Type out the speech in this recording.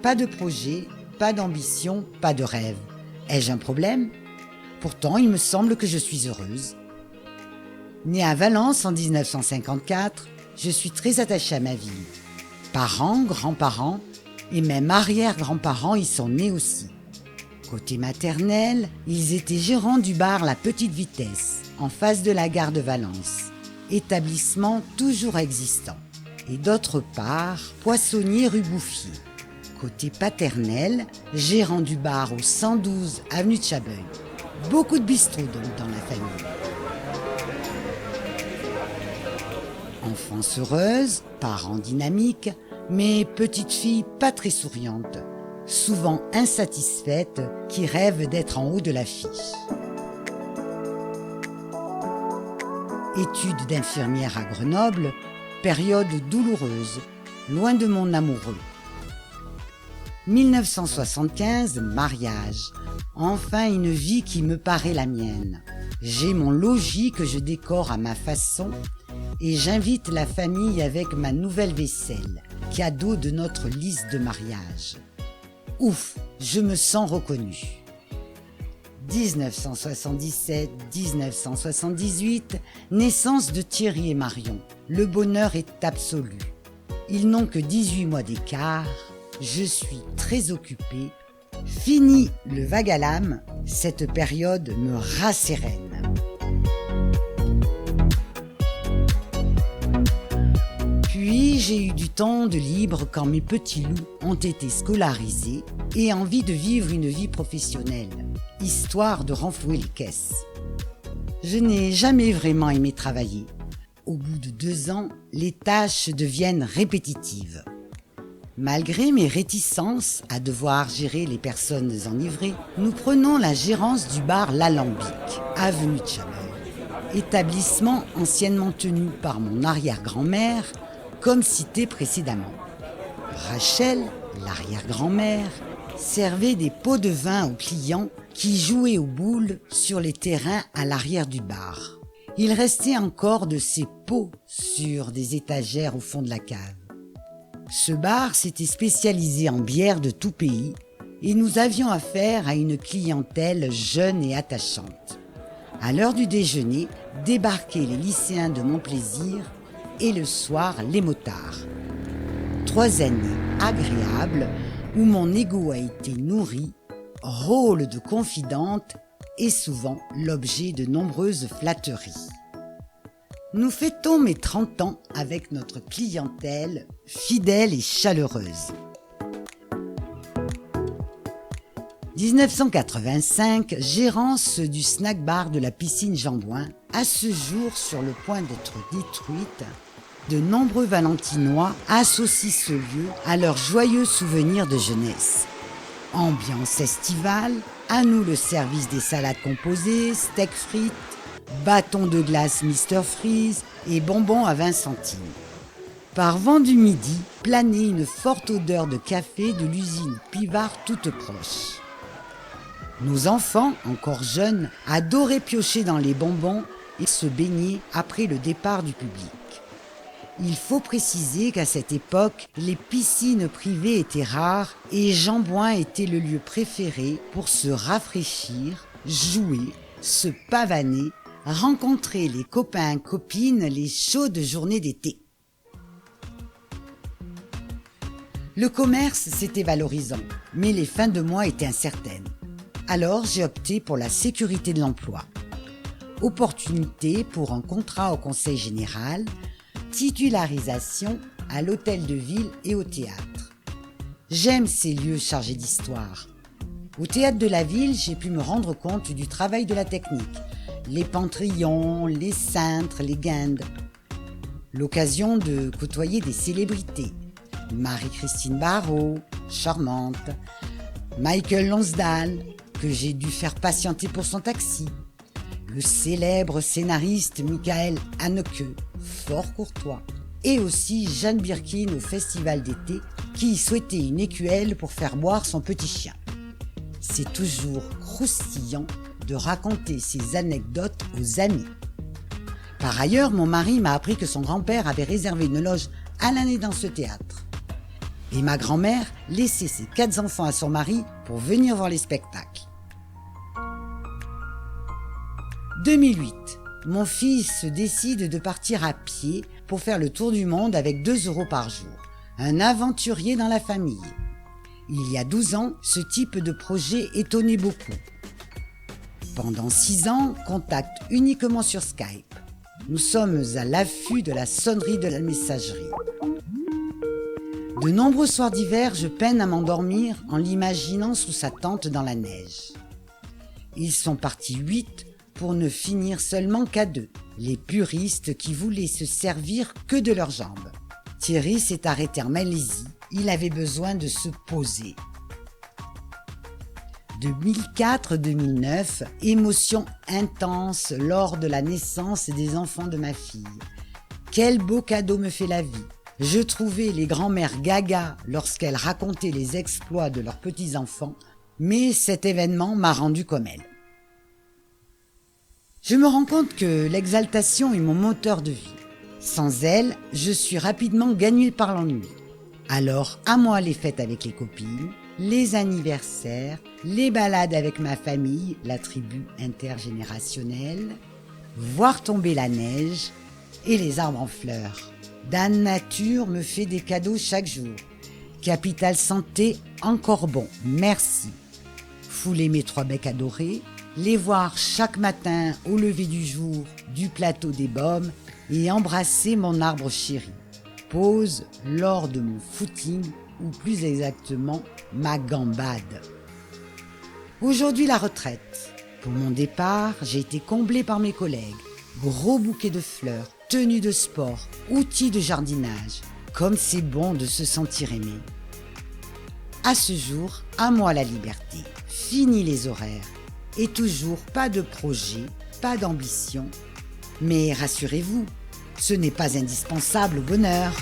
Pas de projet, pas d'ambition, pas de rêve. Ai-je un problème ? Pourtant, il me semble que je suis heureuse. Née à Valence en 1954, je suis très attachée à ma ville. Parents, grands-parents et même arrière-grands-parents y sont nés aussi. Côté maternel, ils étaient gérants du bar La Petite Vitesse, en face de la gare de Valence, établissement toujours existant. Et d'autre part, poissonnier rue Bouffier. Côté paternel, gérant du bar au 112 avenue de Chabeuil. Beaucoup de bistrots donc dans la famille. Enfance heureuse, parents dynamiques, mais petite fille pas très souriante, souvent insatisfaite, qui rêve d'être en haut de l'affiche. Études d'infirmière à Grenoble, période douloureuse, loin de mon amoureux. 1975, mariage. Enfin une vie qui me paraît la mienne. J'ai mon logis que je décore à ma façon et j'invite la famille avec ma nouvelle vaisselle, cadeau de notre liste de mariage. Ouf, je me sens reconnue. 1977-1978, naissance de Thierry et Marion. Le bonheur est absolu. Ils n'ont que 18 mois d'écart. Je suis très occupée. Fini le vague à l'âme, cette période me rassérène. Puis j'ai eu du temps de libre quand mes petits loups ont été scolarisés et envie de vivre une vie professionnelle, histoire de renflouer les caisses. Je n'ai jamais vraiment aimé travailler. Au bout de 2 ans, les tâches deviennent répétitives. Malgré mes réticences à devoir gérer les personnes enivrées, nous prenons la gérance du bar L'Alambic, avenue de Chabeuil. Établissement anciennement tenu par mon arrière-grand-mère, comme cité précédemment. Rachel, l'arrière-grand-mère, servait des pots de vin aux clients qui jouaient aux boules sur les terrains à l'arrière du bar. Il restait encore de ces pots sur des étagères au fond de la cave. Ce bar s'était spécialisé en bières de tout pays et nous avions affaire à une clientèle jeune et attachante. À l'heure du déjeuner, débarquaient les lycéens de mon plaisir et le soir, les motards. 3 années agréables où mon ego a été nourri, rôle de confidente et souvent l'objet de nombreuses flatteries. Nous fêtons mes 30 ans avec notre clientèle fidèle et chaleureuse. 1985, gérance du snack-bar de la piscine Jean-Bouin, à ce jour sur le point d'être détruite. De nombreux Valentinois associent ce lieu à leurs joyeux souvenirs de jeunesse. Ambiance estivale, à nous le service des salades composées, steak frites, bâtons de glace Mr Freeze et bonbons à 20 centimes. Par vent du midi, planait une forte odeur de café de l'usine Pivard toute proche. Nos enfants, encore jeunes, adoraient piocher dans les bonbons et se baigner après le départ du public. Il faut préciser qu'à cette époque, les piscines privées étaient rares et Jean-Bouin était le lieu préféré pour se rafraîchir, jouer, se pavaner, rencontrer les copains, copines, les chaudes journées d'été. Le commerce, c'était valorisant, mais les fins de mois étaient incertaines. Alors, j'ai opté pour la sécurité de l'emploi. Opportunité pour un contrat au conseil général, titularisation à l'hôtel de ville et au théâtre. J'aime ces lieux chargés d'histoire. Au théâtre de la ville, j'ai pu me rendre compte du travail de la technique. Les pentrions, les cintres, les guindes. L'occasion de côtoyer des célébrités. Marie-Christine Barrault, charmante. Michael Lonsdale, que j'ai dû faire patienter pour son taxi. Le célèbre scénariste Michael Haneke, fort courtois. Et aussi Jeanne Birkin au festival d'été, qui souhaitait une écuelle pour faire boire son petit chien. C'est toujours croustillant de raconter ces anecdotes aux amis. Par ailleurs, mon mari m'a appris que son grand-père avait réservé une loge à l'année dans ce théâtre. Et ma grand-mère laissait ses 4 enfants à son mari pour venir voir les spectacles. 2008, mon fils décide de partir à pied pour faire le tour du monde avec 2 € par jour. Un aventurier dans la famille. Il y a 12 ans, ce type de projet étonnait beaucoup. Pendant 6 ans, contact uniquement sur Skype. Nous sommes à l'affût de la sonnerie de la messagerie. De nombreux soirs d'hiver, je peine à m'endormir en l'imaginant sous sa tente dans la neige. Ils sont partis 8 pour ne finir seulement qu'à 2, les puristes qui voulaient se servir que de leurs jambes. Thierry s'est arrêté en Malaisie, il avait besoin de se poser. 2004-2009, émotion intense lors de la naissance des enfants de ma fille. Quel beau cadeau me fait la vie. Je trouvais les grands-mères gaga lorsqu'elles racontaient les exploits de leurs petits-enfants, mais cet événement m'a rendu comme elles. Je me rends compte que l'exaltation est mon moteur de vie. Sans elle, je suis rapidement gagnée par l'ennui. Alors, à moi les fêtes avec les copines, les anniversaires, les balades avec ma famille, la tribu intergénérationnelle, voir tomber la neige et les arbres en fleurs. Dame Nature me fait des cadeaux chaque jour. Capital Santé, encore bon, merci. Fouler mes 3 becs adorés, les voir chaque matin au lever du jour du plateau des Baumes et embrasser mon arbre chéri. Pause lors de mon footing, ou plus exactement ma gambade. Aujourd'hui la retraite. Pour mon départ, j'ai été comblée par mes collègues. Gros bouquet de fleurs, tenues de sport, outils de jardinage. Comme c'est bon de se sentir aimé. À ce jour, à moi la liberté. Fini les horaires. Et toujours pas de projet, pas d'ambition. Mais rassurez-vous, ce n'est pas indispensable au bonheur.